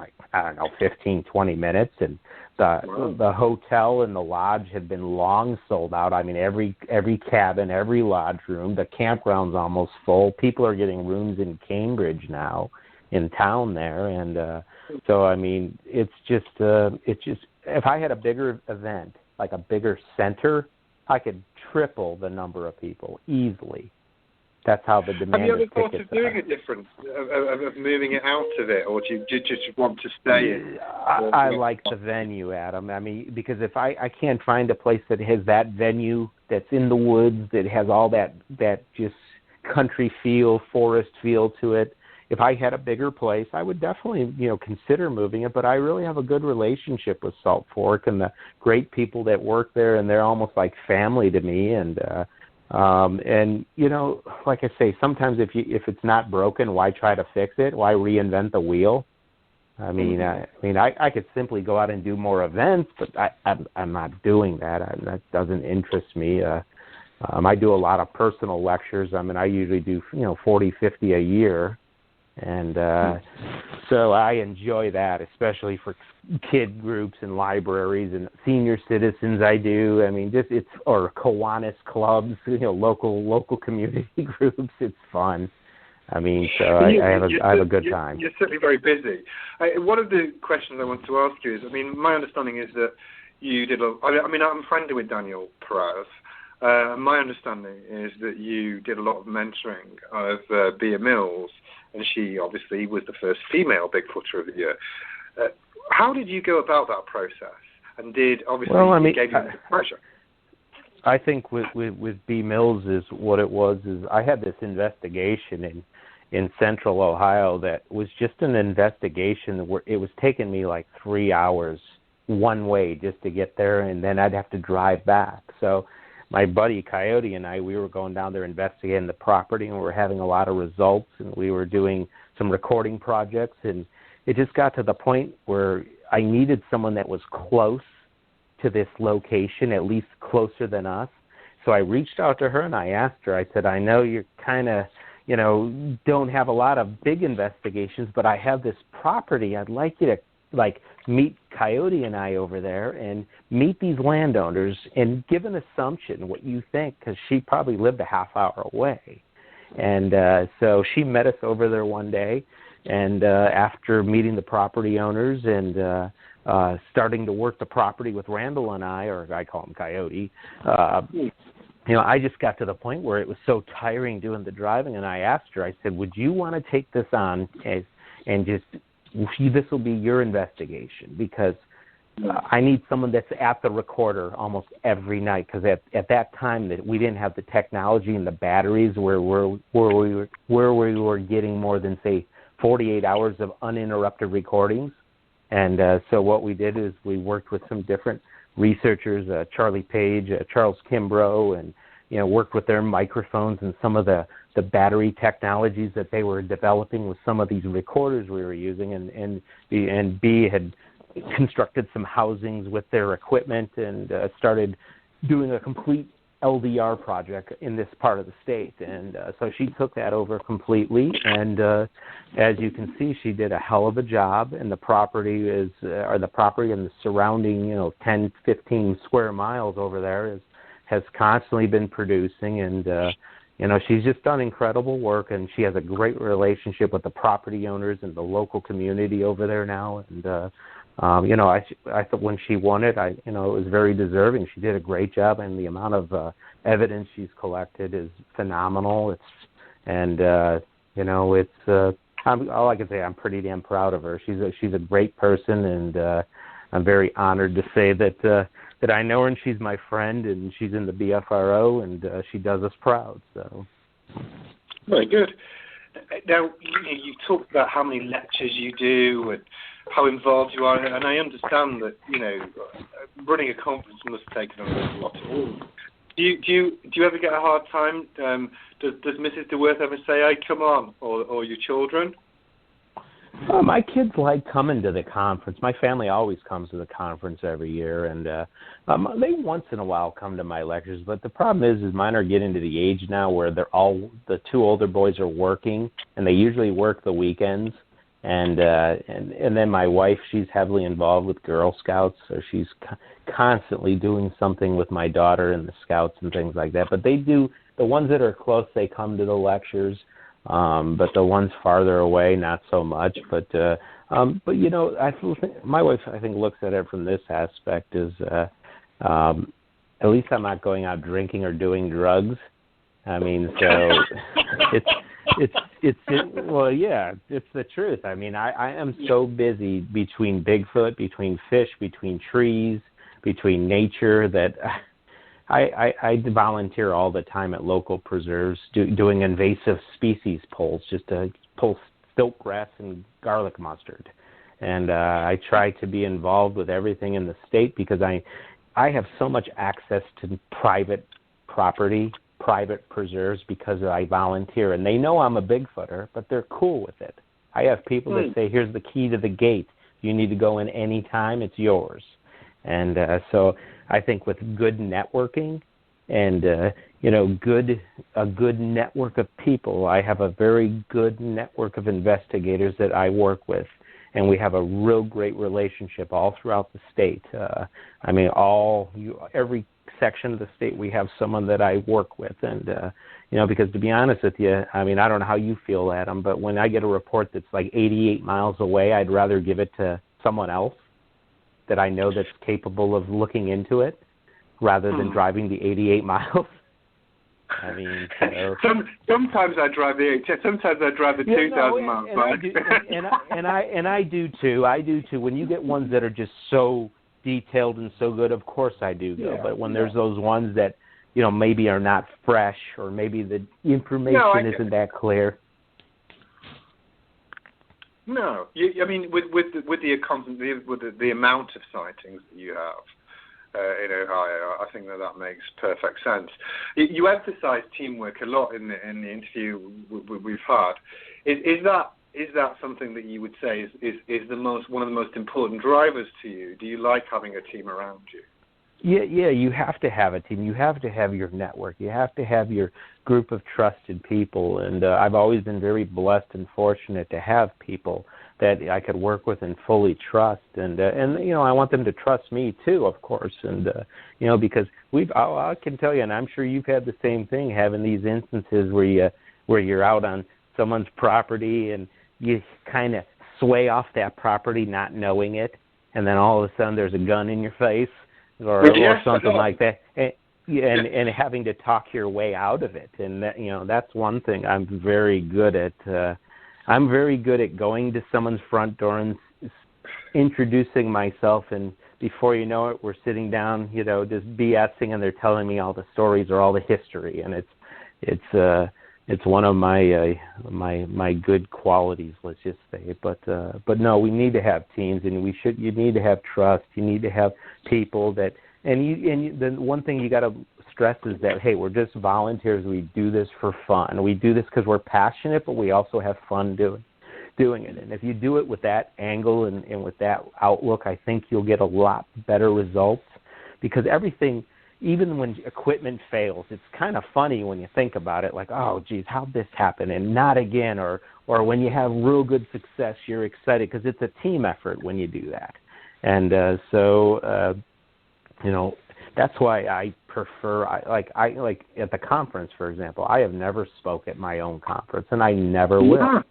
15, 20 minutes, and the hotel and the lodge had been long sold out. I mean, every cabin, every lodge room, the campground's almost full. People are getting rooms in Cambridge now, in town there, and so I mean, it's just if I had a bigger event, like a bigger center, I could triple the number of people easily. That's how the demand. Have you ever thought of doing a difference, of moving it out of it, or do you just want to stay in? I like the venue, Adam. I mean, because if I can't find a place that has that venue that's in the woods, that has all that just country feel, forest feel to it. If I had a bigger place, I would definitely, consider moving it. But I really have a good relationship with Salt Fork and the great people that work there, and they're almost like family to me. And like I say, sometimes if it's not broken, why try to fix it? Why reinvent the wheel? I mean, I could simply go out and do more events, but I'm not doing that. That doesn't interest me. I do a lot of personal lectures. I mean, I usually do 40, 50 a year. And so I enjoy that, especially for kid groups and libraries and senior citizens. I do. I mean, or Kiwanis clubs, local community groups. It's fun. I mean, so I have a good time. You're certainly very busy. One of the questions I want to ask you is, I mean, my understanding is that you did. I'm friendly with Daniel Perez. My understanding is that you did a lot of mentoring of Bea Mills, and she obviously was the first female Bigfooter of the year. How did you go about that process? And did obviously you gave you the pressure? I think with Bea Mills is what it was is I had this investigation in Central Ohio that was just an investigation where it was taking me like 3 hours one way just to get there, and then I'd have to drive back. So my buddy Coyote and I, we were going down there investigating the property, and we were having a lot of results, and we were doing some recording projects, and it just got to the point where I needed someone that was close to this location, at least closer than us. So I reached out to her, and I asked her, I said, I know you're kind of, don't have a lot of big investigations, but I have this property. I'd like you to meet Coyote and I over there and meet these landowners and give an assumption what you think, because she probably lived a half hour away. And so she met us over there one day, and after meeting the property owners and starting to work the property with Randall and I, or I call him Coyote, I just got to the point where it was so tiring doing the driving, and I asked her, I said, would you want to take this on and just this will be your investigation, because I need someone that's at the recorder almost every night, because at that time that we didn't have the technology and the batteries where we were getting more than, say, 48 hours of uninterrupted recordings. And so what we did is we worked with some different researchers, Charlie Page, Charles Kimbrough, and worked with their microphones and some of the battery technologies that they were developing with some of these recorders we were using, and B had constructed some housings with their equipment and started doing a complete LDR project in this part of the state. And so she took that over completely, and as you can see, she did a hell of a job, and the property and the surrounding 10, 15 square miles over there has constantly been producing, and she's just done incredible work, and she has a great relationship with the property owners and the local community over there now. And I thought when she won it, it was very deserving. She did a great job, and the amount of evidence she's collected is phenomenal. All I can say, I'm pretty damn proud of her. She's a great person, and I'm very honored to say that I know her, and she's my friend, and she's in the BFRO, and she does us proud. So, very good. Now, you talked about how many lectures you do and how involved you are, and I understand that running a conference must take a lot of work. Do you ever get a hard time? Does Mrs. DeWerth ever say, "Hey, come on," or your children? My kids like coming to the conference. My family always comes to the conference every year, and they once in a while come to my lectures. But the problem is mine are getting to the age now where the two older boys are working, and they usually work the weekends. And then my wife, she's heavily involved with Girl Scouts, so she's constantly doing something with my daughter and the Scouts and things like that. But they do, the ones that are close, they come to the lectures. But the ones farther away, not so much. But my wife, I think, looks at it from this aspect is at least I'm not going out drinking or doing drugs. I mean, so it's the truth. I mean, I am so busy between Bigfoot, between fish, between trees, between nature that I volunteer all the time at local preserves doing invasive species polls, just to pull stilt grass and garlic mustard. And I try to be involved with everything in the state because I have so much access to private property, private preserves, because I volunteer. And they know I'm a Bigfooter, but they're cool with it. I have people that say, here's the key to the gate. You need to go in any time, it's yours. And so I think with good networking and, a good network of people, I have a very good network of investigators that I work with. And we have a real great relationship all throughout the state. Every section of the state, we have someone that I work with. And, because to be honest with you, I don't know how you feel, Adam, but when I get a report that's like 88 miles away, I'd rather give it to someone else that I know that's capable of looking into it rather than driving the 88 miles. Sometimes I drive the 8. Sometimes I drive the 2,000 miles. I do too. I do too. When you get ones that are just so detailed and so good, of course I do go. But when there's those ones that maybe are not fresh, or maybe the information isn't that clear. No, with the amount of sightings that you have in Ohio, I think that makes perfect sense. You emphasize teamwork a lot in the interview we've had. Is that something that you would say is one of the most important drivers to you? Do you like having a team around you? Yeah, you have to have a team. You have to have your network. You have to have your group of trusted people. And I've always been very blessed and fortunate to have people that I could work with and fully trust. And I want them to trust me too, of course. And because I can tell you, and I'm sure you've had the same thing, having these instances where you're out on someone's property and you kind of sway off that property not knowing it, and then all of a sudden there's a gun in your face. Or something like that, and having to talk your way out of it, and that's one thing I'm very good at. I'm very good at going to someone's front door and introducing myself, and before you know it, we're sitting down, just BSing, and they're telling me all the stories or all the history, and it's one of my good qualities, let's just say. But no, we need to have teams, and you need to have trust. You need to have people that, and the one thing you got to stress is that, hey, we're just volunteers. We do this for fun. We do this because we're passionate, but we also have fun doing it. And if you do it with that angle and with that outlook, I think you'll get a lot better results, because everything, even when equipment fails, it's kind of funny when you think about it, like, oh, geez, how'd this happen? And not again. Or when you have real good success, you're excited because it's a team effort when you do that. And that's why I prefer. I like at the conference, for example. I have never spoke at my own conference, and I never will. Yeah.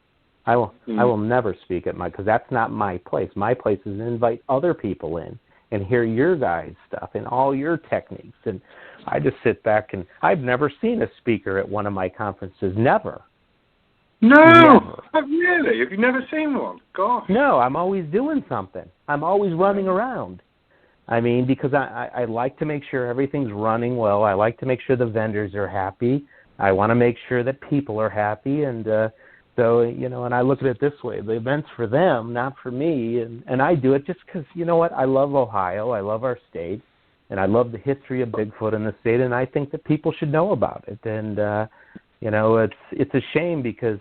I will never speak at because that's not my place. My place is to invite other people in and hear your guys' stuff and all your techniques. And I just sit back, and I've never seen a speaker at one of my conferences. Never. No, never. Really? Have you never seen one? Gosh. No, I'm always doing something. I'm always running around. I mean, because I like to make sure everything's running well. I like to make sure the vendors are happy. I want to make sure that people are happy. And so, and I look at it this way. The event's for them, not for me. And I do it just because, you know what, I love Ohio. I love our state. And I love the history of Bigfoot in the state. And I think that people should know about it. And, it's a shame because,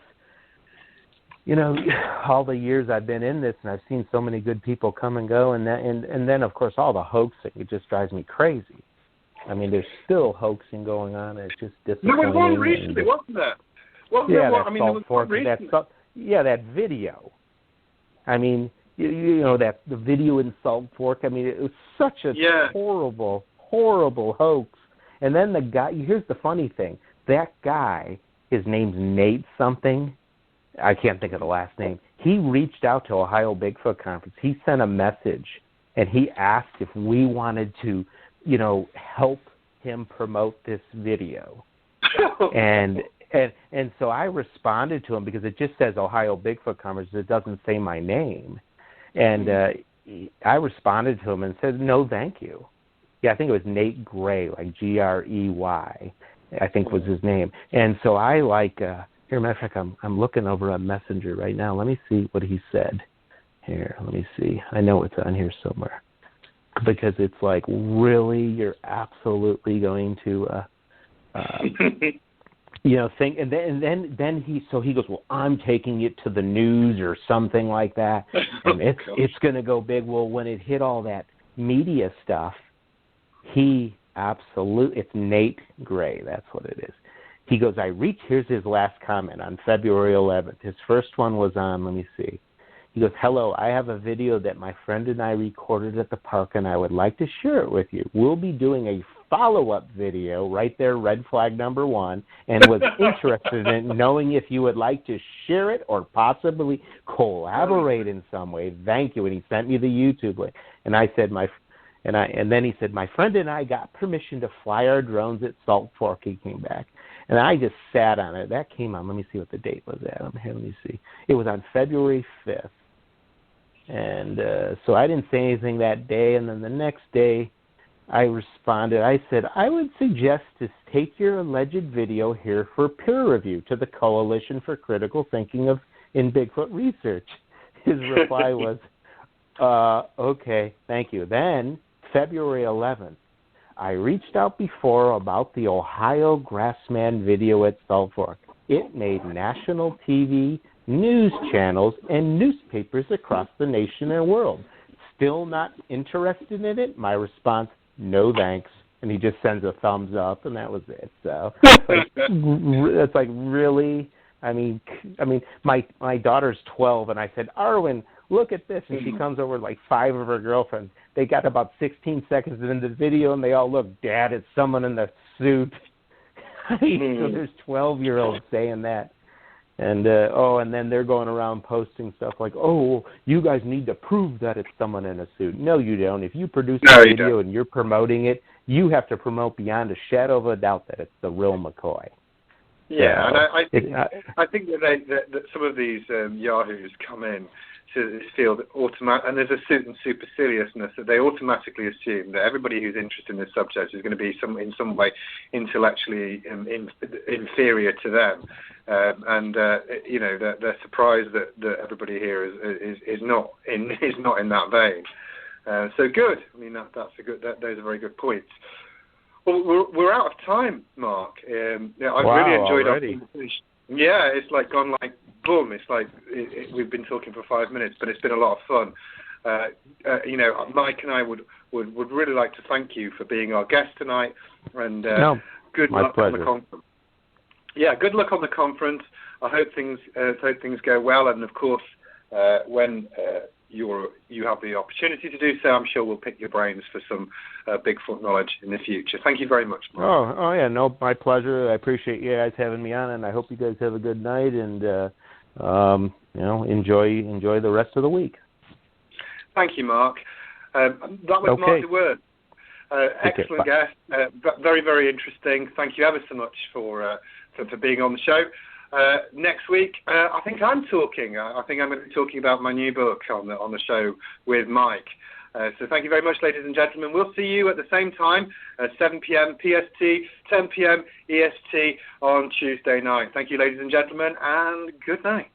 all the years I've been in this, and I've seen so many good people come and go, and then of course all the hoaxing. It just drives me crazy. I mean, there's still hoaxing going on. And it's just disappointing. There was one recently, wasn't there? That video. I mean, that the video in Salt Fork. I mean, it was such a horrible, horrible hoax. And then the guy. Here's the funny thing. That guy, his name's Nate something. I can't think of the last name. He reached out to Ohio Bigfoot Conference. He sent a message, and he asked if we wanted to, help him promote this video. and so I responded to him because it just says Ohio Bigfoot Conference. It doesn't say my name. And I responded to him and said, no, thank you. Yeah, I think it was Nate Gray, like Grey, I think was his name. And so I here, matter of fact, I'm looking over a messenger right now. Let me see what he said. Here, let me see. I know it's on here somewhere. Because it's like, really, you're absolutely going to, think. And then he goes, well, I'm taking it to the news or something like that. And it's going to go big. Well, when it hit all that media stuff, it's Nate Gray. That's what it is. He goes, here's his last comment on February 11th. His first one was on, let me see. He goes, hello, I have a video that my friend and I recorded at the park, and I would like to share it with you. We'll be doing a follow-up video, right there, red flag number 1, and was interested in knowing if you would like to share it or possibly collaborate in some way. Thank you. And he sent me the YouTube link. And I said, and then he said, my friend and I got permission to fly our drones at Salt Fork. He came back. And I just sat on it. That came on. Let me see what the date was at. Let me see. It was on February 5th. And so I didn't say anything that day. And then the next day I responded. I said, I would suggest to take your alleged video here for peer review to the Coalition for Critical Thinking in Bigfoot Research. His reply was, okay, thank you. Then February 11th. I reached out before about the Ohio Grassman video at Salt Fork. It made national TV, news channels, and newspapers across the nation and world. Still not interested in it? My response, no thanks. And he just sends a thumbs up, and that was it. So that's like really. I mean, my daughter's 12, and I said, Arwen, look at this. And she comes over with like 5 of her girlfriends. They got about 16 seconds into the video, and they all look, Dad, it's someone in the suit. So there's 12-year-olds saying that. And, and then they're going around posting stuff like, oh, you guys need to prove that it's someone in a suit. No, you don't. If you produce a video and you're promoting it, you have to promote beyond a shadow of a doubt that it's the real McCoy. Yeah, and I think that some of these yahoos come in to this field and there's a certain superciliousness that they automatically assume that everybody who's interested in this subject is going to be in some way intellectually inferior to them, and they're surprised that everybody here is not in that vein. So good. I mean that's a good. Those are very good points. Well, we're out of time, Mark. I've really enjoyed already. our conversation. Yeah, it's like gone like boom. It's like we've been talking for 5 minutes, but it's been a lot of fun. Mike and I would really like to thank you for being our guest tonight, and good luck on the conference. Yeah, good luck on the conference. I hope things go well, and of course, when you have the opportunity to do so, I'm sure we'll pick your brains for some Bigfoot knowledge in the future. Thank you very much, Mark. Oh yeah, no, my pleasure. I appreciate you guys having me on, and I hope you guys have a good night and enjoy the rest of the week. Thank you, Mark. That was Okay. Marc DeWerth. Excellent guest. Very, very interesting. Thank you ever so much for being on the show. Next week, I think I'm talking. I think I'm going to be talking about my new book on the show with Mike. So thank you very much, ladies and gentlemen. We'll see you at the same time, 7 p.m. PST, 10 p.m. EST on Tuesday night. Thank you, ladies and gentlemen, and good night.